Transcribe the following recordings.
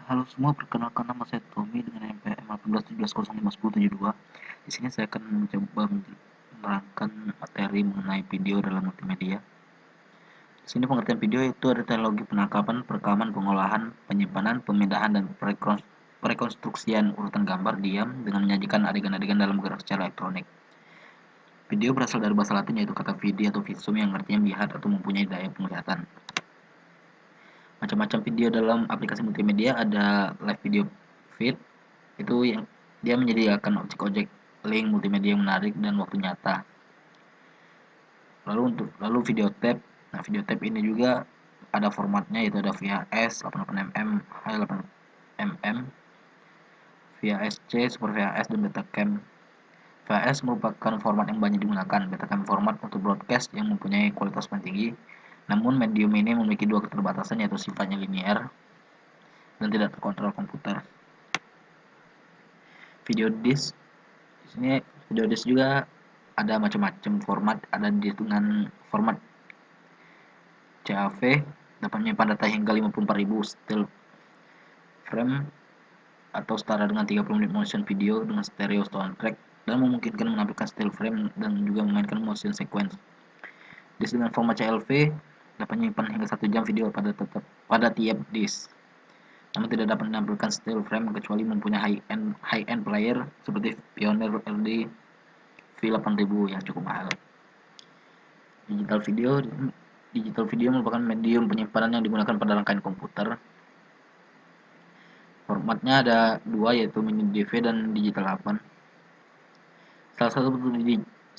Halo semua, perkenalkan nama saya Tommy dengan NPM 1817051072. Di sini saya akan mencoba menerangkan materi mengenai video dalam multimedia. Di sini pengertian video itu ada teknologi penangkapan, perekaman, pengolahan, penyimpanan, pemindahan, dan perekonstruksian urutan gambar diam dengan menyajikan adegan-adegan dalam gerak secara elektronik. Video berasal dari bahasa Latin yaitu kata vidi atau visum yang artinya melihat atau mempunyai daya penglihatan. Macam-macam video dalam aplikasi multimedia ada live video feed, itu yang dia menyediakan objek-objek link multimedia yang menarik dan waktu nyata. Lalu video tape. Nah, video tape ini juga ada formatnya, yaitu ada VHS 88mm, H8mm, VHS-C, Super VHS, dan Betacam. VHS merupakan format yang banyak digunakan. Betacam format untuk broadcast yang mempunyai kualitas paling tinggi. Namun medium ini memiliki dua keterbatasan, yaitu sifatnya linear dan tidak terkontrol komputer. Video disc. Di sini video disc juga ada macam-macam format, ada dengan format CAV dapat menyimpan data hingga 54.000 still frame atau setara dengan 30 menit motion video dengan stereo soundtrack dan memungkinkan menampilkan still frame dan juga memainkan motion sequence. Disc dengan format CLV dapat menyimpan hingga 1 jam video pada tiap disc. Namun tidak dapat menampilkan still frame kecuali mempunyai high-end player seperti Pioneer LD V8000 yang cukup mahal. Digital video merupakan medium penyimpanan yang digunakan pada rangkaian komputer. Formatnya ada dua, yaitu mini DV dan digital 8.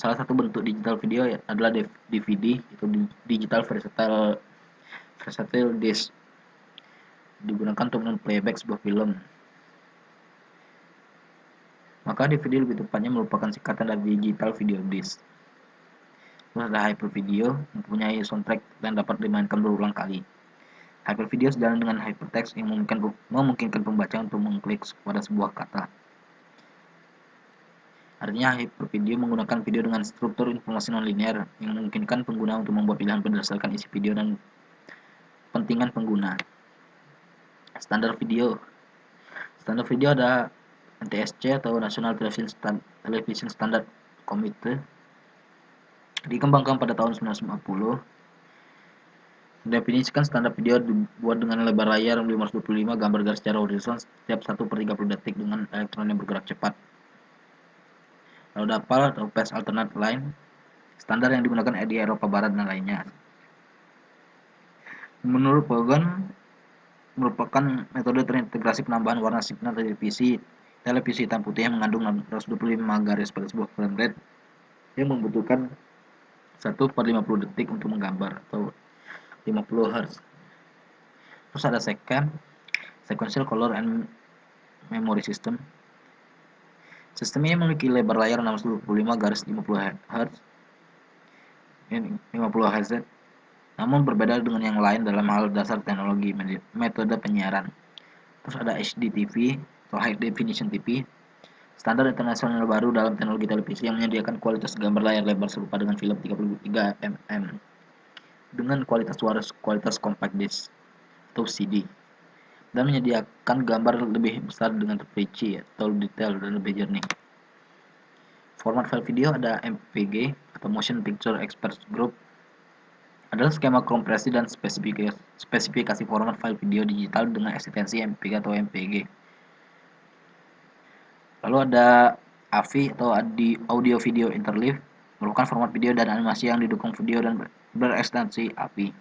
Salah satu bentuk digital video adalah DVD, itu digital versatile disc, digunakan untuk playback sebuah film. Maka DVD lebih tepatnya merupakan singkatan dari digital video disc. Terus ada hypervideo, mempunyai soundtrack dan dapat dimainkan berulang kali. Hypervideo sejalan dengan hypertext yang memungkinkan pembaca untuk mengklik pada sebuah kata. Artinya, hypervideo menggunakan video dengan struktur informasi nonlinear yang memungkinkan pengguna untuk membuat pilihan berdasarkan isi video dan kepentingan pengguna. Standar video ada NTSC atau National Television Standard Committee, dikembangkan pada tahun 1950. Mendefinisikan standar video dibuat dengan lebar layar 525 gambar garis secara horizontal setiap 1/30 detik dengan elektron yang bergerak cepat. Lalu ada PAL atau Phase Alternate Line, standar yang digunakan di Eropa Barat dan lainnya. Menurut Vaughan, merupakan metode terintegrasi penambahan warna signal televisi hitam putih yang mengandung 625 garis pada sebuah frame rate yang membutuhkan 1/50 detik untuk menggambar atau 50 Hz. Terus ada SECAM, Sequential Color and Memory System. Sistem ini memiliki lebar layar 625 garis 50 Hz, namun berbeda dengan yang lain dalam hal dasar teknologi metode penyiaran. Terus ada HDTV atau High Definition TV, standar internasional baru dalam teknologi televisi yang menyediakan kualitas gambar layar lebar serupa dengan film 33 mm dengan kualitas compact disc atau CD, dan menyediakan gambar lebih besar dengan terperinci atau detail dan lebih jernih. Format file video ada MPG atau Motion Picture Experts Group, adalah skema kompresi dan spesifikasi format file video digital dengan eksistensi MPG atau MPG. Lalu ada AVI atau Audio Video Interleave, merupakan format video dan animasi yang didukung video dan berekstensi AVI.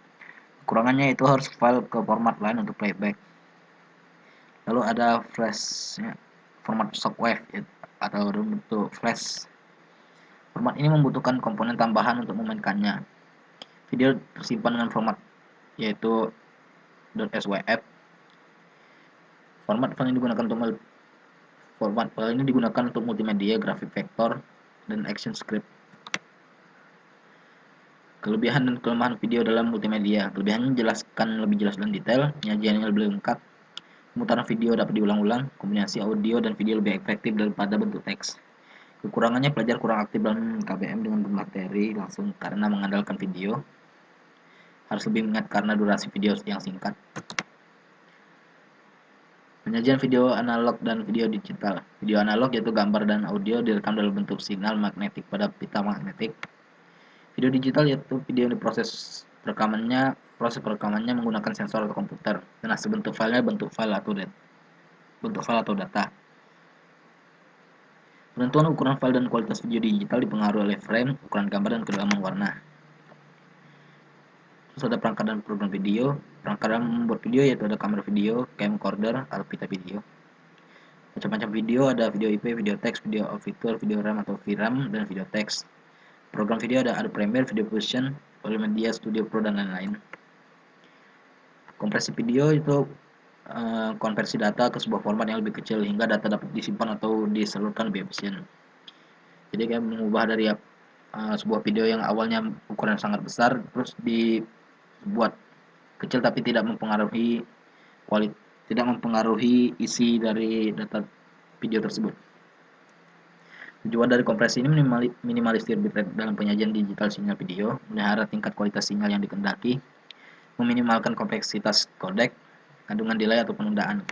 Kekurangannya itu harus file ke format lain untuk playback. Lalu ada flash, format shockwave atau bentuk flash. Format ini membutuhkan komponen tambahan untuk memainkannya. Video tersimpan dengan format yaitu .syf. Format file ini digunakan untuk multimedia, grafik vektor, dan action script. Kelebihan dan kelemahan video dalam multimedia. Kelebihannya menjelaskan lebih jelas dan detail, penyajiannya lebih lengkap, pemutaran video dapat diulang-ulang, kombinasi audio dan video lebih efektif daripada bentuk teks. Kekurangannya, pelajar kurang aktif dalam KBM dengan bermateri langsung karena mengandalkan video. Harus lebih ingat karena durasi video yang singkat. Penyajian video analog dan video digital. Video analog yaitu gambar dan audio direkam dalam bentuk sinyal magnetik pada pita magnetik. Video digital yaitu video yang proses perekamannya menggunakan sensor atau komputer. Dan hasil bentuk filenya bentuk file atau data. Penentuan ukuran file dan kualitas video digital dipengaruhi oleh frame, ukuran gambar, dan kedalaman warna. Terus ada perangkat dan program video. Perangkat dalam membuat video yaitu ada kamera video, camcorder, atau pita video. Macam-macam video ada video IP, video teks, video of fitur, video RAM atau VRAM, dan video teks. Program video ada Adobe Premiere, Video Fusion, Polymedia Studio Pro, dan lain-lain. Kompresi video itu konversi data ke sebuah format yang lebih kecil hingga data dapat disimpan atau disalurkan lebih efisien. Jadi kayak mengubah dari sebuah video yang awalnya ukuran sangat besar terus dibuat kecil tapi tidak mempengaruhi isi dari data video tersebut. Tujuan dari kompresi ini minimalisir bitrate dalam penyajian digital sinyal video, melihara tingkat kualitas sinyal yang dikehendaki, meminimalkan kompleksitas kodek, kandungan delay atau penundaan.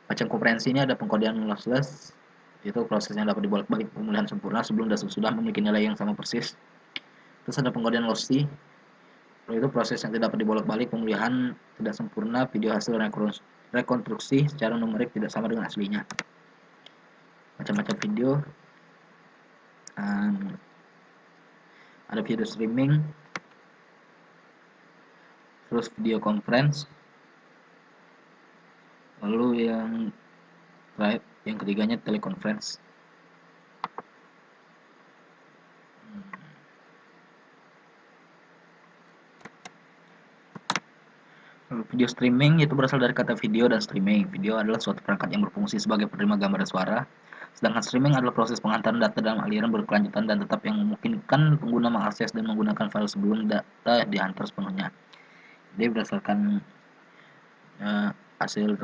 Macam komprehensi ini ada pengkodean lossless, itu proses yang dapat dibolak-balik pemulihan sempurna sebelum dan sesudah memiliki nilai yang sama persis. Terus ada pengkodean lossy, itu proses yang tidak dapat dibolak-balik pemulihan tidak sempurna video hasil rekonstruksi secara numerik tidak sama dengan aslinya. Macam-macam video, ada video streaming, terus video conference, lalu yang ketiganya teleconference. Video streaming itu berasal dari kata video dan streaming. Video adalah suatu perangkat yang berfungsi sebagai penerima gambar dan suara, sedangkan streaming adalah proses pengantaran data dalam aliran berkelanjutan dan tetap yang memungkinkan pengguna mengakses dan menggunakan file sebelum data diantar sepenuhnya. Jadi berdasarkan hasil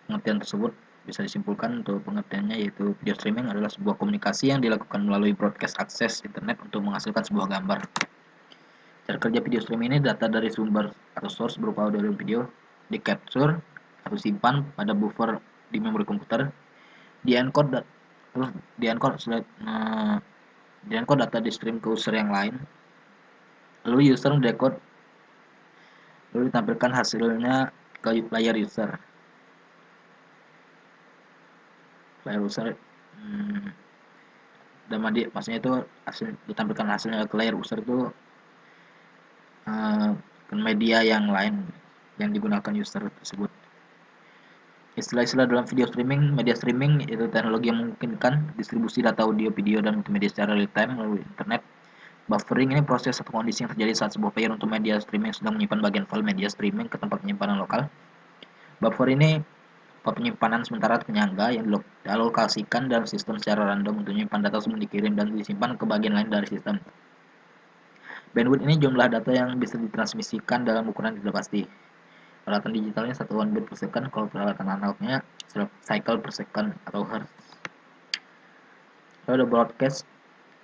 pengertian tersebut bisa disimpulkan untuk pengertiannya yaitu video streaming adalah sebuah komunikasi yang dilakukan melalui broadcast akses internet untuk menghasilkan sebuah gambar. Cara kerja video streaming ini data dari sumber atau source berupa audio dan video di capture atau simpan pada buffer di memori komputer, di encode data di stream ke user yang lain, lalu user decode, lalu ditampilkan hasilnya ke layar user. Dan maksudnya itu ditampilkan hasilnya ke layar user itu ke media yang lain yang digunakan user tersebut. Istilah-istilah dalam video streaming, media streaming itu teknologi yang memungkinkan distribusi data audio, video, dan multimedia secara real time melalui internet. Buffering ini proses atau kondisi yang terjadi saat sebuah player untuk media streaming sedang menyimpan bagian file media streaming ke tempat penyimpanan lokal. Buffer ini penyimpanan sementara penyangga yang dialokasikan dalam sistem secara random untuk menyimpan data sebelum dikirim dan disimpan ke bagian lain dari sistem. Bandwidth ini jumlah data yang bisa ditransmisikan dalam ukuran tidak pasti. Peralatan digitalnya satuan bit per second, kalau peralatan analognya cycle per second atau hertz. Lalu ada broadcast,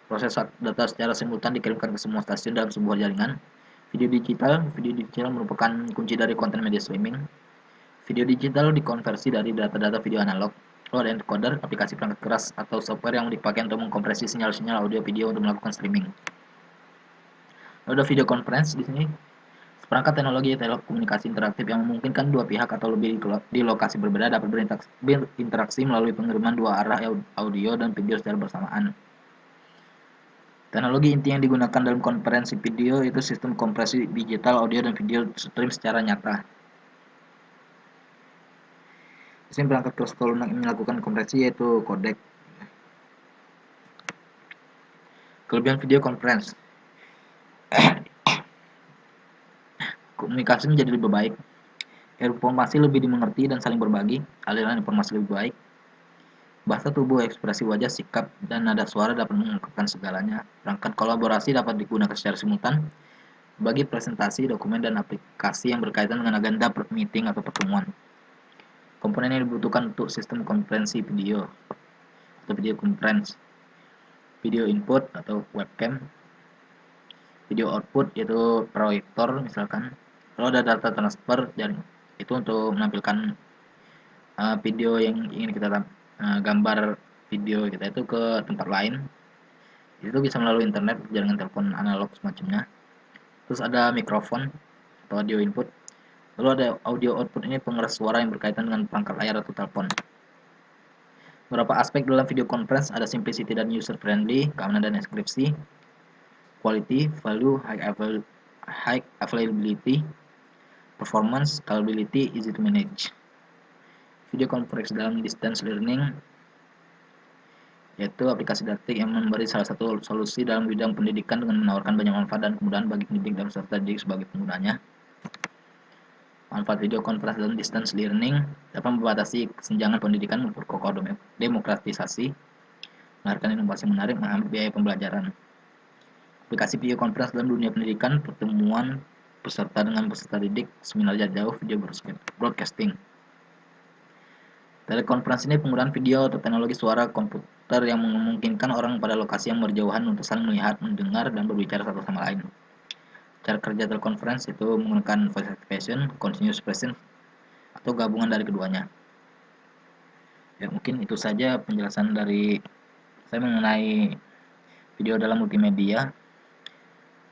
proses data secara simultan dikirimkan ke semua stasiun dalam sebuah jaringan. Video digital merupakan kunci dari konten media streaming. Video digital dikonversi dari data-data video analog. Lalu ada encoder, aplikasi perangkat keras atau software yang dipakai untuk mengkompresi sinyal-sinyal audio video untuk melakukan streaming. Lalu ada video conference di sini. Perangkat teknologi telekomunikasi interaktif yang memungkinkan dua pihak atau lebih di lokasi berbeda dapat berinteraksi melalui pengiriman dua arah audio dan video secara bersamaan. Teknologi inti yang digunakan dalam konferensi video itu sistem kompresi digital audio dan video stream secara nyata. Sistem perangkat keras lunak yang melakukan kompresi yaitu kodek. Kelebihan video conference. Komunikasi menjadi lebih baik, informasi lebih dimengerti dan saling berbagi, aliran informasi lebih baik, bahasa tubuh, ekspresi wajah, sikap, dan nada suara dapat mengungkapkan segalanya. Perangkat kolaborasi dapat digunakan secara simultan bagi presentasi, dokumen, dan aplikasi yang berkaitan dengan agenda meeting atau pertemuan. Komponen yang dibutuhkan untuk sistem konferensi video atau video conference: video input atau webcam, video output yaitu proyektor misalkan. Kalau ada data transfer jaring itu untuk menampilkan video yang ingin kita gambar video kita itu ke tempat lain, itu bisa melalui internet, jaringan telepon analog semacamnya. Terus ada mikrofon atau audio input. Lalu ada audio output, ini pengeras suara yang berkaitan dengan perangkat layar atau telepon. Beberapa aspek dalam video conference ada simplicity dan user friendly, keamanan dan enkripsi, quality, value, high availability, performance, scalability, easy to manage. Video conference dalam distance learning yaitu aplikasi daring yang memberi salah satu solusi dalam bidang pendidikan dengan menawarkan banyak manfaat dan kemudahan bagi pendidik dan peserta didik sebagai penggunanya. Manfaat video conference dalam distance learning dapat membatasi kesenjangan pendidikan, memperkokoh demokratisasi, melahirkan inovasi menarik, menghambat biaya pembelajaran. Aplikasi video conference dalam dunia pendidikan, pertemuan peserta dengan peserta didik, seminar jarak jauh, video broadcasting. Telekonferensi ini penggunaan video atau teknologi suara komputer yang memungkinkan orang pada lokasi yang berjauhan untuk saling melihat, mendengar, dan berbicara satu sama lain. Cara kerja telekonferensi itu menggunakan voice activation, continuous presence, atau gabungan dari keduanya. Ya, mungkin itu saja penjelasan dari saya mengenai video dalam multimedia.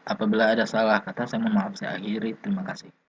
Apabila ada salah kata, saya mohon maaf. Saya akhiri. Terima kasih.